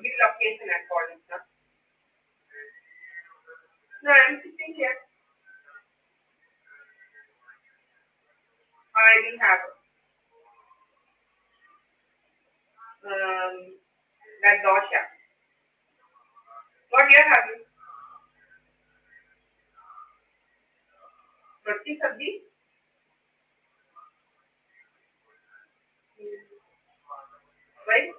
Big location at Collins. No, I'm sitting here. I didn't have that dosha. What you are having? Roti sabzi? Right?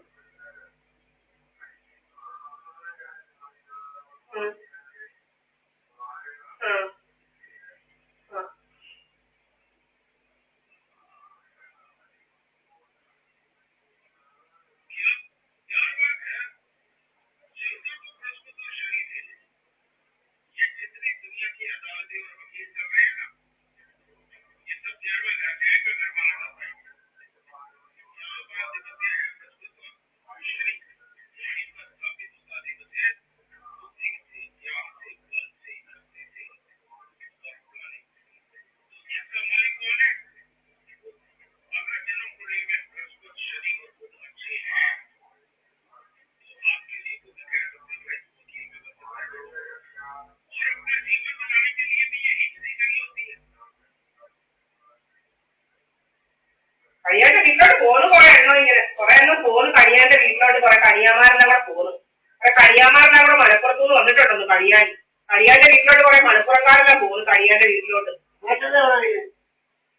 കണിയാന്റെ വീട്ടിലോട്ട് പോന്ന് കുറെ എണ്ണം ഇങ്ങനെ കുറെ എണ്ണം പോന്ന് കണിയാന്റെ വീട്ടിലോട്ട് കുറെ കണിയാമാരുടെ കൂടെ പോന്നു. കുറെ കണിയാമാരുടെ കൂടെ മലപ്പുറത്തുനിന്ന് വന്നിട്ടുണ്ടെന്ന് കണിയാന്റെ വീട്ടിലോട്ട് കുറെ മലപ്പുറംകാരെല്ലാം പോകുന്നു കണിയാന്റെ വീട്ടിലോട്ട്.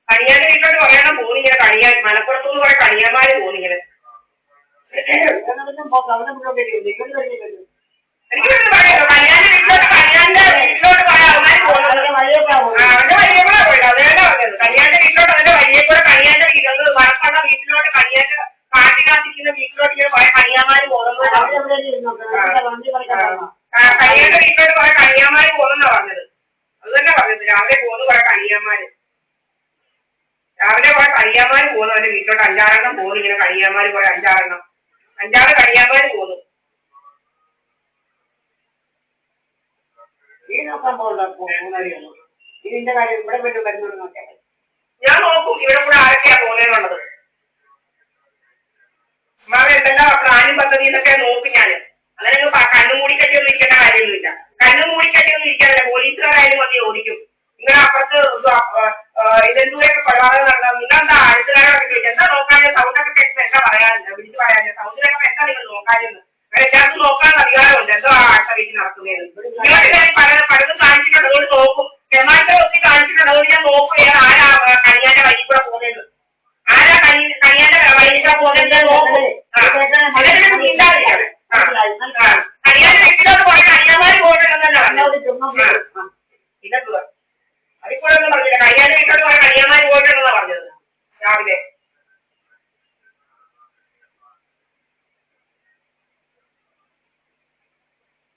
കണിയാന്റെ വീട്ടിലോട്ട് കുറെ എണ്ണം പോകുന്നിങ്ങനെ കണിയാൻ മലപ്പുറത്തുനിന്ന് കുറെ കണിയാന്മാര് പോകുന്നിങ്ങനെ. എനിക്ക് പറയാലോ കണിയാന്റെ വീട്ടിലോട്ട് കുറെ ആൾക്കാർ പോകുന്നത് അവന്റെ വഴിയെ കൂടെ പോയിട്ട് അതേണ്ട പറഞ്ഞത് കണിയാന്റെ വീട്ടിലോട്ട് അതിന്റെ വഴിയെ കൂടെ കണിയാന്റെ വീട്ടിലോട്ട് വറപ്പുള്ള വീട്ടിലോട്ട് കണിയാന്റെ കാട്ടിനകത്തിരിക്കുന്ന വീട്ടിലോട്ട് ഇങ്ങനെ കുറെ കണിയാന്മാര് പോകുന്നത് കണിയാന്റെ വീട്ടിലോട്ട് കുറെ കണിയാന്മാര് പോകുന്നെന്നാ പറഞ്ഞത്. അത് തന്നെ പറഞ്ഞത് രാവിലെ പോകുന്നു കുറെ കണിയാന്മാര് പോകുന്നു അവന്റെ വീട്ടിലോട്ട് 5-6 എണ്ണം പോകുന്നു ഇങ്ങനെ കണിയാന്മാര് കുറെ 5-6 കണിയാന്മാര് പോകുന്നു. ഞാൻ നോക്കും ഇവിടെ കൂടെ ആരൊക്കെയാ പോകുന്നതെന്നുള്ളത്. അമ്മാവൻ എന്തെല്ലാം പ്ലാനും പദ്ധതി എന്നൊക്കെ നോക്കും ഞാൻ. അങ്ങനെ കണ്ണു മൂടിക്കട്ടിയൊന്നും ഇരിക്കേണ്ട കാര്യമൊന്നുമില്ല. കണ്ണു മൂടിക്കട്ടിയൊന്നും ഇരിക്കാനില്ല. പോലീസുകാരായാലും വന്ന് ചോദിക്കും നിങ്ങളുടെ അപ്പുറത്ത് ഇതെന്തുവരെയൊക്കെ കൊലപാതകം നടന്നത് നിങ്ങളെന്താ അടുത്തുകാരോടൊക്കെ ചോദിച്ചു എന്താ നോക്കാനും സൗണ്ടൊക്കെ കേട്ട് എന്താ പറയാനില്ല വിളിച്ചു പറയാനില്ല സൗണ്ടിലൊക്കെ എന്താ നിങ്ങൾ നോക്കാനെന്ന് എല്ലാവർക്കും നോക്കാനുള്ള അധികാരമുണ്ട് എന്തോ അടുത്ത വീട്ടിൽ നടത്തുന്നത്. പലതും കാണിച്ചിട്ടുണ്ട് അതുകൊണ്ട് നോക്കും. പെരുമാറ്റം ഒത്തിരി കാണിച്ചിട്ടുണ്ട് അതുകൊണ്ട് ഞാൻ നോക്കുകയാണ് ആരാ കണിയാന്റെ വഴി കൂടെ പോകുന്നത് ആരാ കണിയാന്റെ വഴി കൂടെ പോകുന്നത് നോക്കും. മിണ്ടാതിരിക്കണം